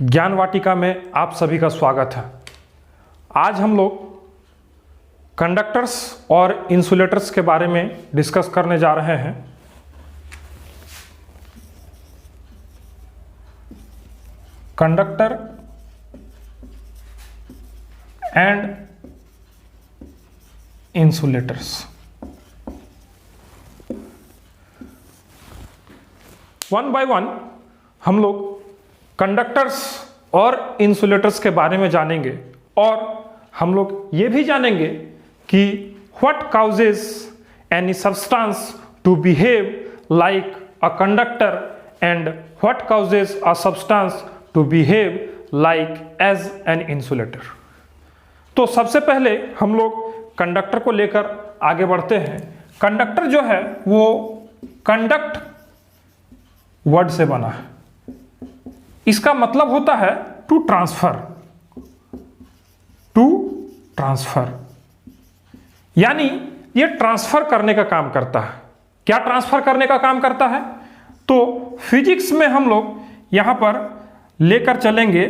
ज्ञान वाटिका में आप सभी का स्वागत है। आज हम लोग कंडक्टर्स और इंसुलेटर्स के बारे में डिस्कस करने जा रहे हैं। Conductor and insulators. One by one हम लोग कंडक्टर्स और इंसुलेटर्स के बारे में जानेंगे और हम लोग ये भी जानेंगे कि what causes any substance to behave like a conductor and what causes a substance to behave like as an insulator. तो सबसे पहले हम लोग कंडक्टर को लेकर आगे बढ़ते हैं। कंडक्टर जो है वो कंडक्ट वर्ड से बना है। इसका मतलब होता है टू ट्रांसफर, यानी ये ट्रांसफर करने का काम करता है। क्या ट्रांसफर करने का काम करता है? तो फिजिक्स में हम लोग यहां पर लेकर चलेंगे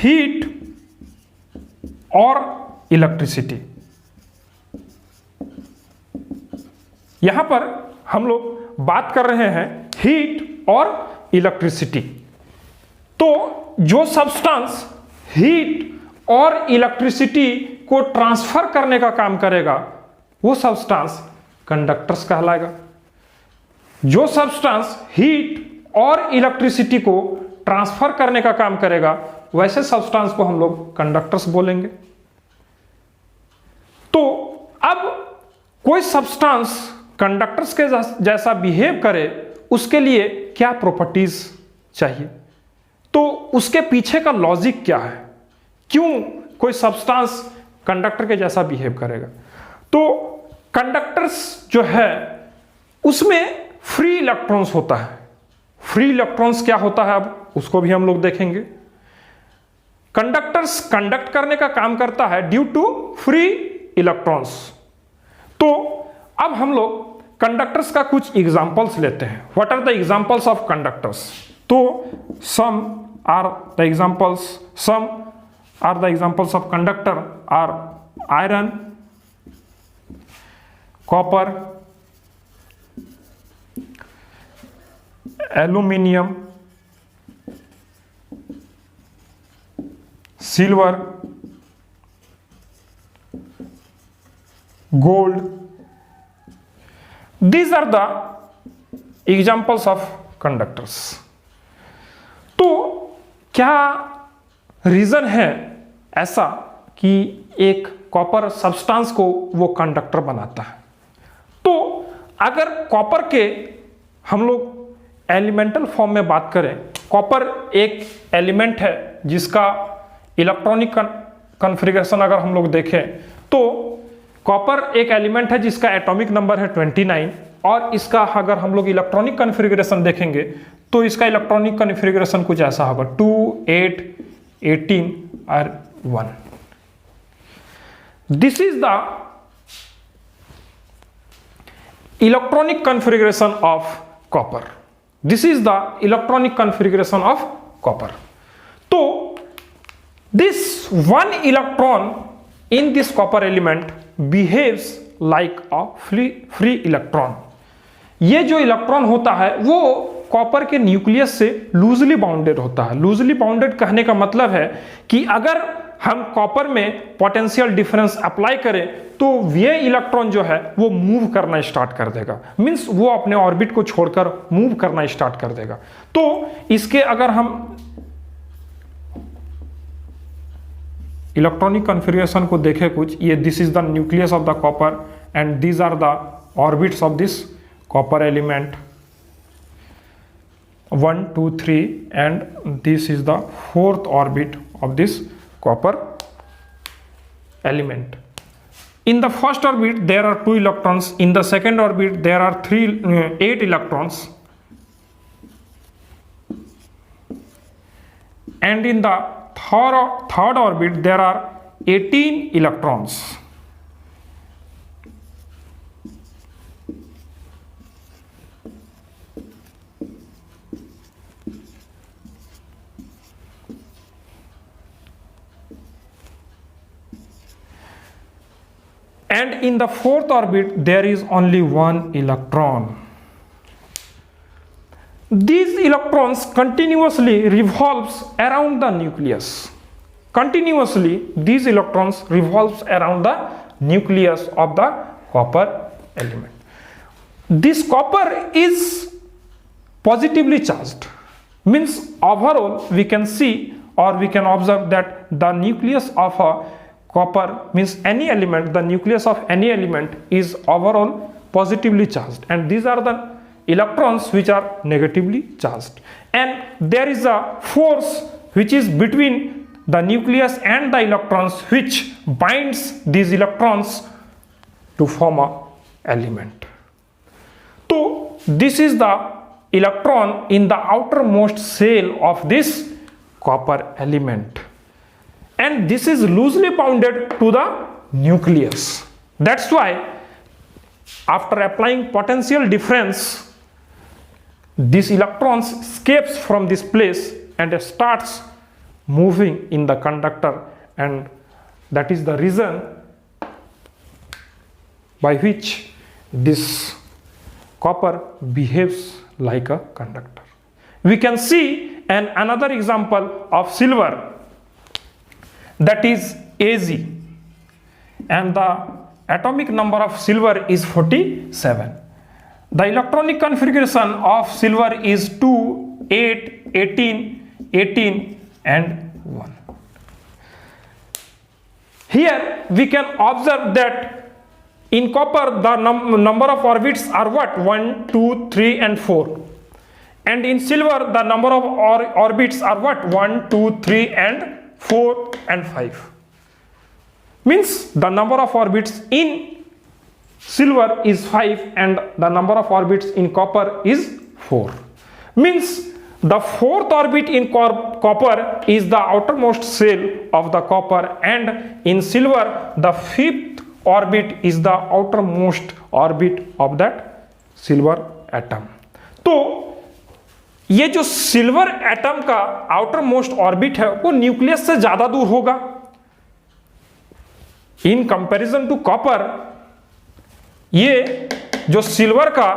हीट और इलेक्ट्रिसिटी। यहां पर हम लोग बात कर रहे हैं हीट और इलेक्ट्रिसिटी। तो जो सब्सटेंस हीट और इलेक्ट्रिसिटी को ट्रांसफर करने का काम करेगा वो सब्सटेंस कंडक्टर्स कहलाएगा। जो सब्सटेंस हीट और इलेक्ट्रिसिटी को ट्रांसफर करने का काम करेगा वैसे सब्सटेंस को हम लोग कंडक्टर्स बोलेंगे। तो अब कोई सब्सटेंस कंडक्टर्स के जैसा बिहेव करे उसके लिए क्या प्रॉपर्टीज चाहिए, तो उसके पीछे का लॉजिक क्या है, क्यों कोई सब्सटेंस कंडक्टर के जैसा बिहेव करेगा। तो कंडक्टर्स जो है उसमें फ्री इलेक्ट्रॉन्स होता है। फ्री इलेक्ट्रॉन्स क्या होता है अब उसको भी हम लोग देखेंगे। कंडक्टर्स कंडक्ट करने का काम करता है ड्यू टू फ्री इलेक्ट्रॉन्स। तो अब हम लोग कंडक्टर्स का कुछ एग्जांपल्स लेते हैं। What are the examples of conductors? तो some are the examples of conductor are iron, copper, aluminium, silver, gold. These are the examples of conductors. तो क्या रीजन है ऐसा कि एक कॉपर सब्सटेंस को वो कंडक्टर बनाता है? तो अगर कॉपर के हम लोग एलिमेंटल फॉर्म में बात करें, कॉपर एक एलिमेंट है जिसका इलेक्ट्रॉनिक कॉन्फ़िगरेशन अगर हम लोग देखें तो कॉपर एक एलिमेंट है जिसका एटॉमिक नंबर है 29 और इसका अगर हम लोग इलेक्ट्रॉनिक कॉन्फ़िगरेशन देखेंगे तो इसका इलेक्ट्रॉनिक कॉन्फ़िगरेशन कुछ ऐसा होगा 2, 8, 18 और 1। This is the electronic configuration of copper. This is the electronic configuration of copper. तो this one electron in this copper element behaves like a free electron. ये जो इलेक्ट्रॉन होता है वो कॉपर के न्यूक्लियस से लूजली बाउंडेड होता है। लूजली बाउंडेड कहने का मतलब है कि अगर हम कॉपर में पोटेंशियल डिफरेंस अप्लाई करें तो ये इलेक्ट्रॉन जो है वो मूव करना स्टार्ट कर देगा, मींस वो अपने ऑर्बिट को छोड़कर मूव करना स्टार्ट कर देगा। तो इसके अगर हम इलेक्ट्रॉनिक कॉन्फ़िगरेशन को देखें कुछ, ये this is the nucleus of the copper and these are the orbits of this copper element 1, 2, 3 and this is the fourth orbit of this copper element. In the first orbit there are 2 electrons, in the second orbit there are 8 electrons and in the third orbit there are 18 electrons. and in the fourth orbit there is only one electron. These electrons continuously revolves around the nucleus. Continuously these electrons revolves around the nucleus of the copper element. This copper is positively charged, means overall we can see or we can observe that the nucleus of a copper, means any element, the nucleus of any element is overall positively charged, and these are the electrons which are negatively charged, and there is a force which is between the nucleus and the electrons which binds these electrons to form a element. So this is the electron in the outermost shell of this copper element, and this is loosely bounded to the nucleus. That's why after applying potential difference, this electrons escapes from this place and starts moving in the conductor, and that is the reason by which this copper behaves like a conductor. We can see another example of silver, that is Ag, and the atomic number of silver is 47. The electronic configuration of silver is 2, 8, 18, 18 and 1. Here we can observe that in copper the number of orbits are what? 1, 2, 3 and 4. And in silver the number of orbits are what? 1, 2, 3 and 4 and 5. Means the number of orbits in silver is 5 and the number of orbits in copper is 4. Means the fourth orbit in copper is the outermost shell of the copper, and in silver the fifth orbit is the outermost orbit of that silver atom. तो ये जो silver atom का outer most orbit है वो nucleus से ज्यादा दूर होगा इन कंपैरिजन टू कॉपर. ये जो सिल्वर का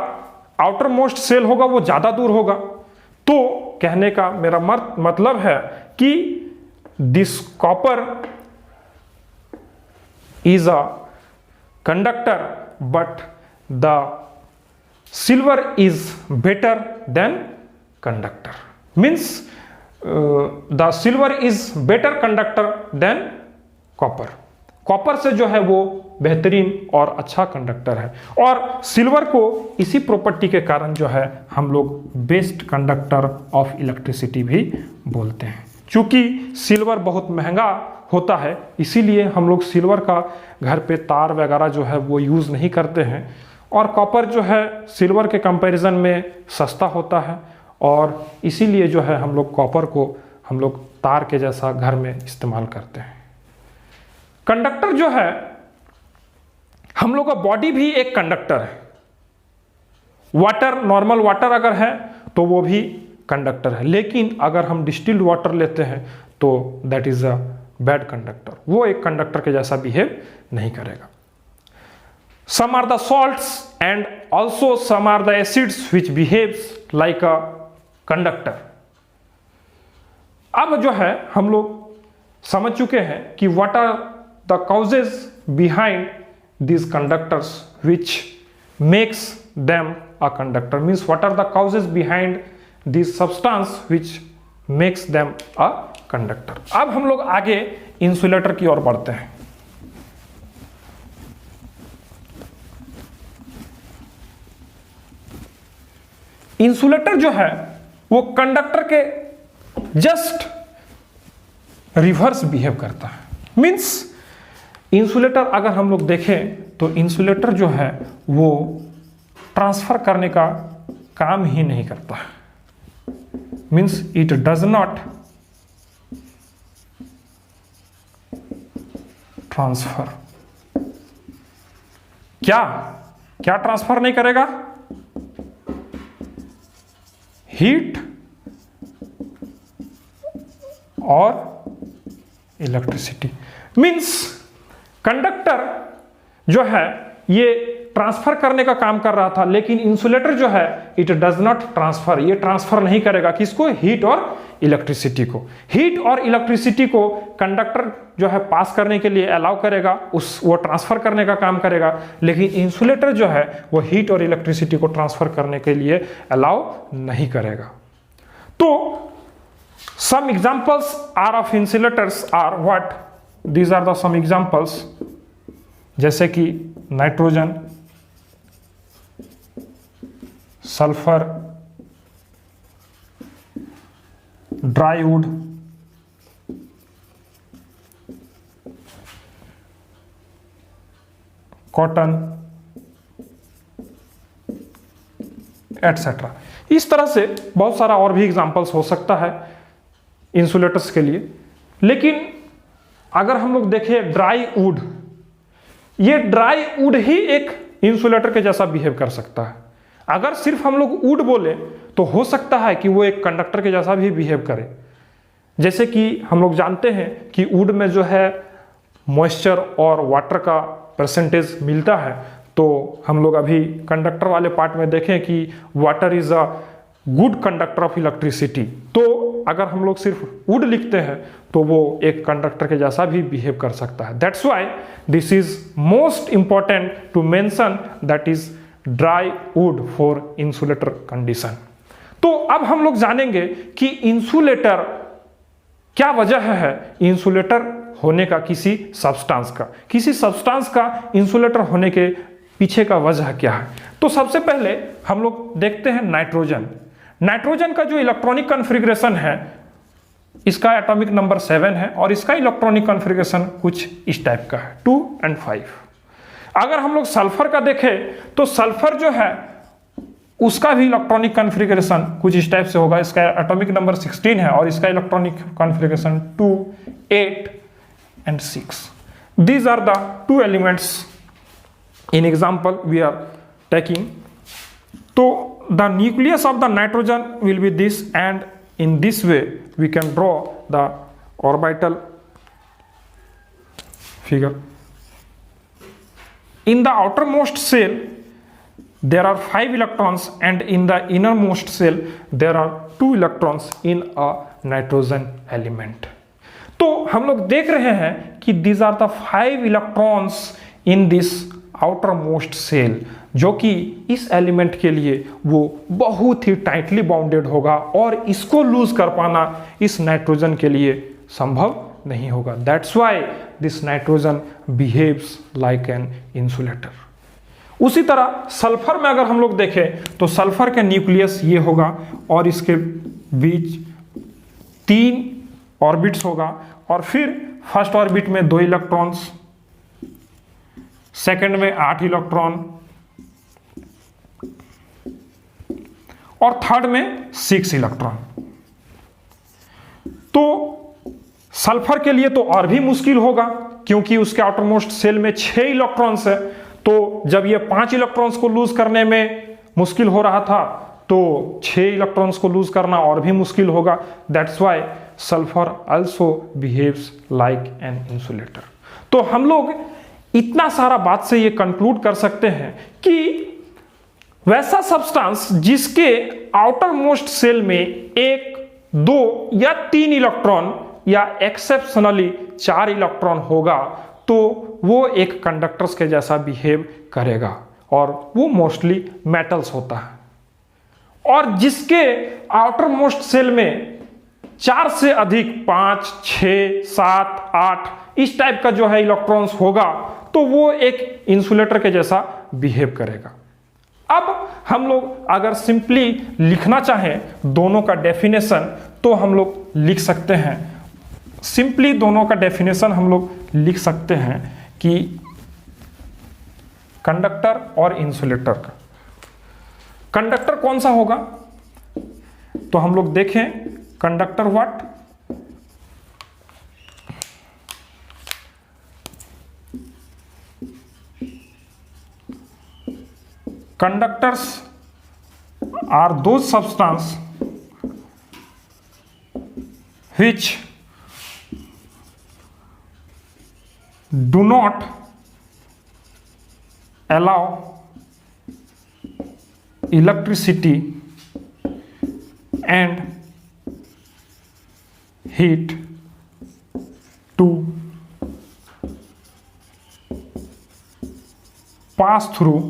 आउटर मोस्ट सेल होगा वो ज्यादा दूर होगा. तो कहने का मेरा मतलब है कि this copper is a conductor but the silver is better than conductor. Means the silver is better conductor than copper. Copper से जो है वो बेहतरीन और अच्छा कंडक्टर है, और सिल्वर को इसी प्रॉपर्टी के कारण जो है हम लोग बेस्ट कंडक्टर ऑफ इलेक्ट्रिसिटी भी बोलते हैं. चूंकि सिल्वर बहुत महंगा होता है इसीलिए हम लोग सिल्वर का घर पे तार वगैरह जो है वो यूज़ नहीं करते हैं, और कॉपर जो है सिल्वर के कंपैरिजन में सस्ता होता है, और इसीलिए जो है हम लोग कॉपर को हम लोग तार के जैसा घर में इस्तेमाल करते हैं. कंडक्टर जो है हम लोग का बॉडी भी एक कंडक्टर है. वाटर, नॉर्मल वाटर अगर है तो वो भी कंडक्टर है, लेकिन अगर हम डिस्टिल्ड वाटर लेते हैं तो that is a bad conductor. वो एक कंडक्टर के जैसा बिहेव नहीं करेगा. Some are the salts and also some are the acids which behaves like a conductor. अब जो है हम लोग समझ चुके हैं कि what are the causes behind these conductors which makes them a conductor. Means what are the causes behind this substance which makes them a conductor. अब हम लोग आगे इंसुलेटर की ओर बढ़ते हैं. इंसुलेटर जो है वो कंडक्टर के जस्ट रिवर्स बिहेव करता है. मीन्स इंसुलेटर अगर हम लोग देखें तो इंसुलेटर जो है वो ट्रांसफर करने का काम ही नहीं करता. Means it does not transfer. क्या ट्रांसफर नहीं करेगा? हीट और इलेक्ट्रिसिटी. मीन्स कंडक्टर जो है ये ट्रांसफर करने का काम कर रहा था, लेकिन इंसुलेटर जो है इट डज नॉट ट्रांसफर, ये ट्रांसफर नहीं करेगा किसको, हीट और इलेक्ट्रिसिटी को। हीट और इलेक्ट्रिसिटी को कंडक्टर जो है पास करने के लिए अलाउ करेगा, वो ट्रांसफर करने का काम करेगा, लेकिन इंसुलेटर जो है वो हीट और इलेक्ट्रिसिटी को ट्रांसफर करने के लिए अलाउ नहीं करेगा। तो some examples are of insulators are what? These are the some examples, जैसे कि nitrogen, sulphur, dry would, cotton, etcetera. इस तरह से बहुत सारा और भी एग्जांपल्स हो सकता है इंसुलेटर्स के लिए। लेकिन अगर हम लोग देखें ड्राई वुड, ये ड्राई वुड ही एक इंसुलेटर के जैसा बिहेव कर सकता है। अगर सिर्फ हम लोग वुड बोले तो हो सकता है कि वो एक कंडक्टर के जैसा भी बिहेव करे। जैसे कि हम लोग जानते हैं कि वुड में जो है मॉइस्चर और वाटर का परसेंटेज मिलता है, तो हम लोग अभी कंडक्टर वाले पार्ट में देखें कि water is a good conductor of electricity. तो अगर हम लोग सिर्फ वुड लिखते हैं तो वो एक कंडक्टर के जैसा भी बिहेव कर सकता है। That's why this is most important to mention that is dry wood for insulator condition. तो अब हम लोग जानेंगे कि इंसुलेटर क्या वजह है इंसुलेटर होने का, किसी सब्सटेंस का इंसुलेटर होने के पीछे का वजह क्या है। तो सबसे पहले हम लोग देखते हैं नाइट्रोजन का जो इलेक्ट्रॉनिक कॉन्फ़िगरेशन है, इसका एटॉमिक नंबर 7 है और इसका इलेक्ट्रॉनिक कॉन्फ़िगरेशन कुछ इस टाइप का है 2 और 5। अगर हम लोग सल्फर का देखें तो सल्फर जो है उसका भी इलेक्ट्रॉनिक कॉन्फ़िगरेशन कुछ इस टाइप से होगा। इसका एटॉमिक नंबर 16 है और इसका electronic configuration 2, 8 and 6। These are the two elements in example we are taking. So the nucleus of the nitrogen will be this, and in this way we can draw the orbital figure. In the outermost shell there are 5 electrons and in the innermost shell there are 2 electrons in a nitrogen element. तो हम लोग देख रहे हैं कि these are the 5 electrons in this outermost shell, जो कि इस एलिमेंट के लिए वो बहुत ही टाइटली बाउंडेड होगा और इसको लूज कर पाना इस नाइट्रोजन के लिए संभव नहीं होगा। That's why this nitrogen behaves like an insulator. उसी तरह सल्फर में अगर हम लोग देखें तो सल्फर का न्यूक्लियस ये होगा और इसके बीच 3 ऑर्बिट्स होगा और फिर फर्स्ट ऑर्बिट में 2 इलेक्ट्रॉन्स, सेकंड में 8 इलेक्ट्रॉन और थर्ड में 6 इलेक्ट्रॉन। तो सल्फर के लिए तो और भी मुश्किल होगा क्योंकि उसके आउटरमोस्ट सेल में 6 इलेक्ट्रॉन्स है। तो जब ये 5 इलेक्ट्रॉन्स को लूज करने में मुश्किल हो रहा था तो 6 इलेक्ट्रॉन्स को लूज करना और भी मुश्किल होगा। That's why sulphur also behaves like an insulator. तो हम लोग इतना सारा बात से ये कंक्लूड कर सकते हैं कि वैसा सब्सटेंस जिसके आउटर मोस्ट सेल में 1, 2 या 3 इलेक्ट्रॉन या एक्सेप्शनली 4 इलेक्ट्रॉन होगा तो वो एक कंडक्टर्स के जैसा बिहेव करेगा और वो मोस्टली मेटल्स होता है। और जिसके आउटर मोस्ट सेल में 4 से अधिक 5, 6, 7, 8 इस टाइप का जो है इलेक्ट्रॉन्स होगा तो वो एक इंसुलेटर के जैसा बिहेव करेगा। अब हम लोग अगर सिंपली लिखना चाहें दोनों का डेफिनेशन तो हम लोग लिख सकते हैं। सिंपली दोनों का डेफिनेशन हम लोग लिख सकते हैं कि कंडक्टर और इंसुलेटर का। कंडक्टर कौन सा होगा तो हम लोग देखें conductor what, conductors are those substances which do not allow electricity and heat to pass through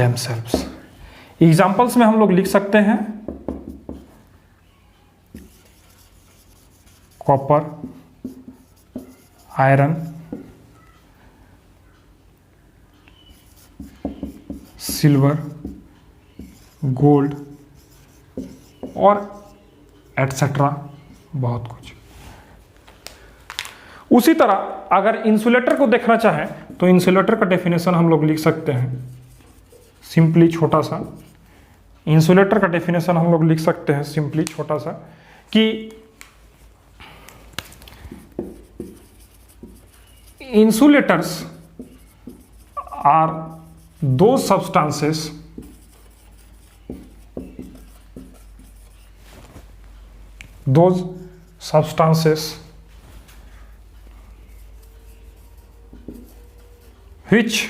themselves। Examples में हम लोग लिख सकते हैं कॉपर, आयरन, सिल्वर, गोल्ड और एटसेट्रा, बहुत कुछ। उसी तरह अगर इंसुलेटर को देखना चाहें तो इंसुलेटर का डेफिनेशन हम लोग लिख सकते हैं सिंपली छोटा सा। इंसुलेटर का डेफिनेशन हम लोग लिख सकते हैं सिंपली छोटा सा कि insulators are those substances which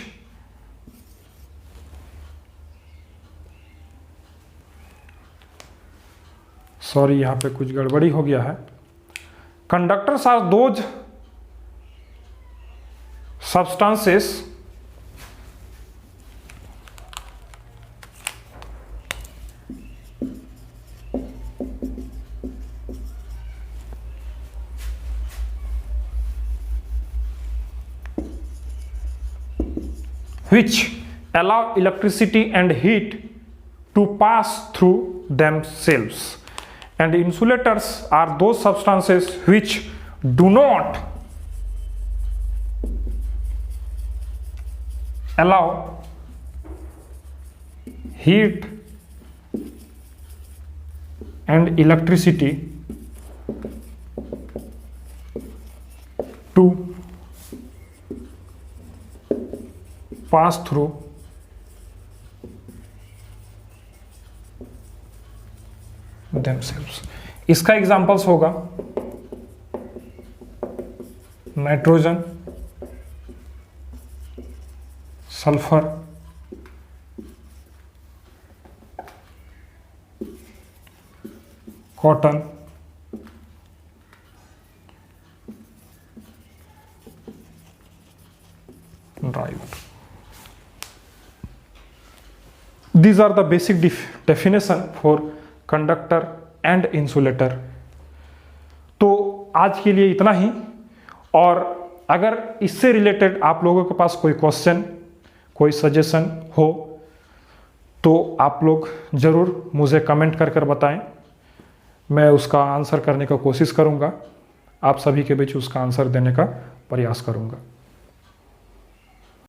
sorry यहां पे कुछ गड़बड़ी हो गया है। Conductors are those substances which allow electricity and heat to pass through themselves, and insulators are those substances which do not allow heat and electricity to pass through themselves। इसका examples होगा nitrogen, sulphur, cotton, dry wood. These are the basic definition for conductor and insulator। तो आज के लिए इतना ही, और अगर इससे रिलेटेड आप लोगों के पास कोई क्वेश्चन, कोई सजेशन हो तो आप लोग ज़रूर मुझे कमेंट कर कर बताएं। मैं उसका आंसर करने का कोशिश करूंगा, आप सभी के बीच उसका आंसर देने का प्रयास करूंगा।